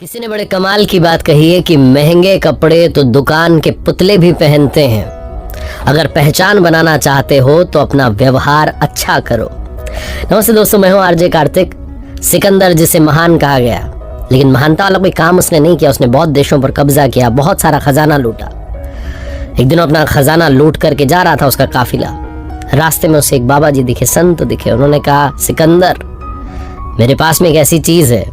किसी ने बड़े कमाल की बात कही है कि महंगे कपड़े तो दुकान के पुतले भी पहनते हैं। अगर पहचान बनाना चाहते हो तो अपना व्यवहार अच्छा करो। नमस्ते दोस्तों, मैं हूं आरजे कार्तिक। सिकंदर जिसे महान कहा गया, लेकिन महानता वाला कोई काम उसने नहीं किया। उसने बहुत देशों पर कब्जा किया, बहुत सारा खजाना लूटा। एक दिन अपना खजाना लूट करके जा रहा था उसका काफिला। रास्ते में उसे एक बाबा जी दिखे, संत दिखे। उन्होंने कहा, सिकंदर, मेरे पास में एक ऐसी चीज है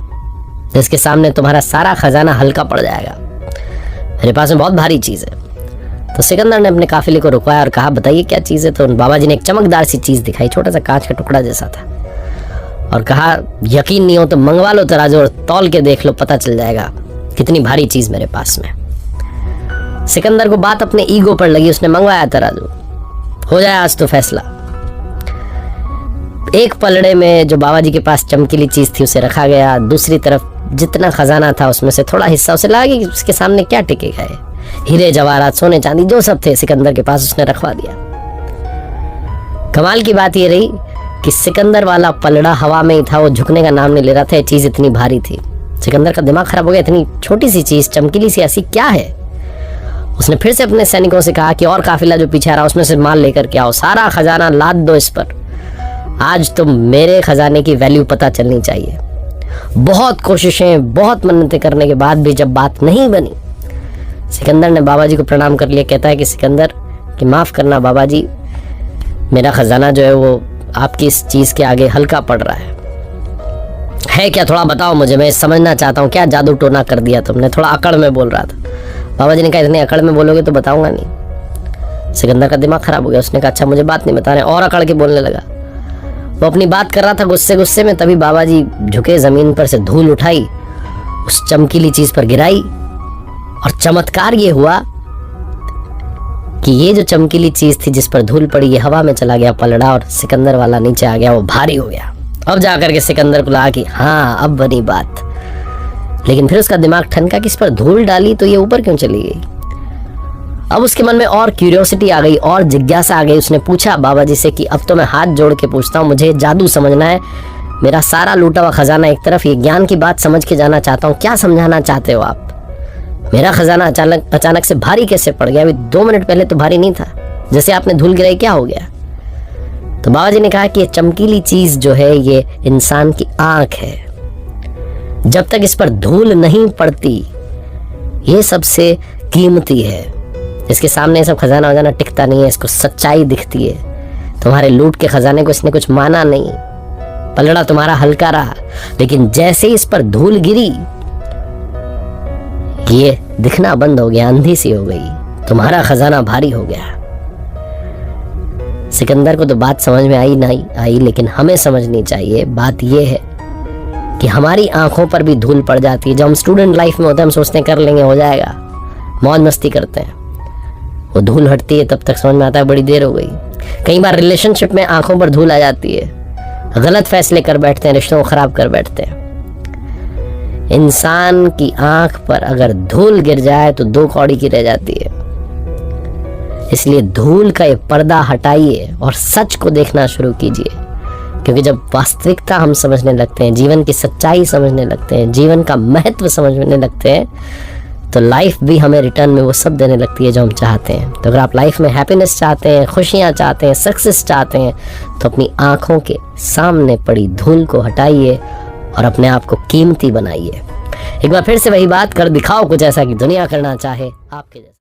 जिसके सामने तुम्हारा सारा खजाना हल्का पड़ जाएगा। मेरे पास में बहुत भारी चीज है। तो सिकंदर ने अपने काफिले को रुकवाया और कहा, बताइए क्या चीज है। तो उन बाबा जी ने एक चमकदार सी चीज दिखाई, छोटा सा कांच का टुकड़ा जैसा था, और कहा, यकीन नहीं हो तो मंगवा लो तराजू और तौल के देख लो, पता चल जाएगा कितनी भारी चीज मेरे पास में। सिकंदर को बात अपने ईगो पर लगी। उसने मंगवाया तराजू। हो जाए आज तो फैसला। एक पलड़े में जो बाबा जी के पास चमकीली चीज थी उसे रखा गया। दूसरी तरफ जितना खजाना था उसमें से थोड़ा हिस्सा उसे लगा कि उसके सामने क्या टिकेगा। हीरे जवाहरात, सोने चांदी जो सब थे सिकंदर के पास, उसने रखवा दिया। कमाल की बात ये रही कि सिकंदर वाला पलड़ा हवा में ही था, वो झुकने का नाम नहीं ले रहा था। ये चीज इतनी भारी थी, सिकंदर का दिमाग खराब हो गया। इतनी छोटी सी चीज, चमकीली सी, ऐसी क्या है। उसने फिर से अपने सैनिकों से कहा कि और काफिला जो पीछे आ रहा उसमें से माल लेकर के आओ, सारा खजाना लाद दो इस पर। आज तो मेरे खजाने की वैल्यू पता चलनी चाहिए। बहुत कोशिशें, बहुत मन्नतें करने के बाद भी जब बात नहीं बनी, सिकंदर ने बाबा जी को प्रणाम कर लिया। कहता है कि सिकंदर, कि माफ करना बाबा जी, मेरा खजाना जो है वो आपकी इस चीज के आगे हल्का पड़ रहा है क्या, थोड़ा बताओ मुझे, मैं समझना चाहता हूँ। क्या जादू टोना कर दिया तुमने? थोड़ा अकड़ में बोल रहा था। बाबा जी ने कहा, इतनी अकड़ में बोलोगे तो बताऊंगा नहीं। सिकंदर का दिमाग खराब हो गया। उसने कहा, अच्छा मुझे बात नहीं बता रहे, और अकड़ के बोलने लगा। वो अपनी बात कर रहा था गुस्से में, तभी बाबा जी झुके, जमीन पर से धूल उठाई, उस चमकीली चीज पर गिराई, और चमत्कार ये हुआ कि ये जो चमकीली चीज थी जिस पर धूल पड़ी, ये हवा में चला गया पलड़ा, और सिकंदर वाला नीचे आ गया, वो भारी हो गया। अब जाकर के सिकंदर को लगा कि हाँ अब बनी बात। लेकिन फिर उसका दिमाग ठनका कि इस पर धूल डाली तो ये ऊपर क्यों चली गई। अब उसके मन में और क्यूरियोसिटी आ गई, और जिज्ञासा आ गई। उसने पूछा बाबा जी से कि अब तो मैं हाथ जोड़ के पूछता हूँ, मुझे जादू समझना है। मेरा सारा लूटा हुआ खजाना एक तरफ, ये ज्ञान की बात समझ के जाना चाहता हूँ। क्या समझाना चाहते हो आप? मेरा खजाना अचानक से भारी कैसे पड़ गया? अभी 2 मिनट पहले तो भारी नहीं था। जैसे आपने धूल गिराई, क्या हो गया? तो बाबा जी ने कहा कि ये चमकीली चीज जो है ये इंसान की आंख है। जब तक इस पर धूल नहीं पड़ती ये सबसे कीमती है। इसके सामने सब खजाना वजाना टिकता नहीं है, इसको सच्चाई दिखती है। तुम्हारे लूट के खजाने को इसने कुछ माना नहीं, पलड़ा तुम्हारा हल्का रहा, लेकिन जैसे ही इस पर धूल गिरी ये दिखना बंद हो गया, अंधी सी हो गई, तुम्हारा खजाना भारी हो गया। सिकंदर को तो बात समझ में आई नहीं आई, लेकिन हमें समझनी चाहिए। बात यह है कि हमारी आंखों पर भी धूल पड़ जाती है। जब हम स्टूडेंट लाइफ में होते हैं हम सोचते हैं कर लेंगे, हो जाएगा, मौज मस्ती करते हैं। वो धूल हटती है तब तक समझ में आता है बड़ी देर हो गई। कई बार रिलेशनशिप में आंखों पर धूल आ जाती है, गलत फैसले कर बैठते हैं, रिश्तों को खराब कर बैठते हैं। इंसान की आंख पर अगर धूल गिर जाए तो 2 कौड़ी की रह जाती है। इसलिए धूल का ये पर्दा हटाइए और सच को देखना शुरू कीजिए। क्योंकि जब वास्तविकता हम समझने लगते हैं, जीवन की सच्चाई समझने लगते हैं, जीवन का महत्व समझने लगते हैं, तो लाइफ भी हमें रिटर्न में वो सब देने लगती है जो हम चाहते हैं। तो अगर आप लाइफ में हैप्पीनेस चाहते हैं, खुशियाँ चाहते हैं, सक्सेस चाहते हैं, तो अपनी आंखों के सामने पड़ी धूल को हटाइए और अपने आप को कीमती बनाइए। एक बार फिर से वही बात कर दिखाओ कुछ ऐसा कि दुनिया करना चाहे आपके जैसा।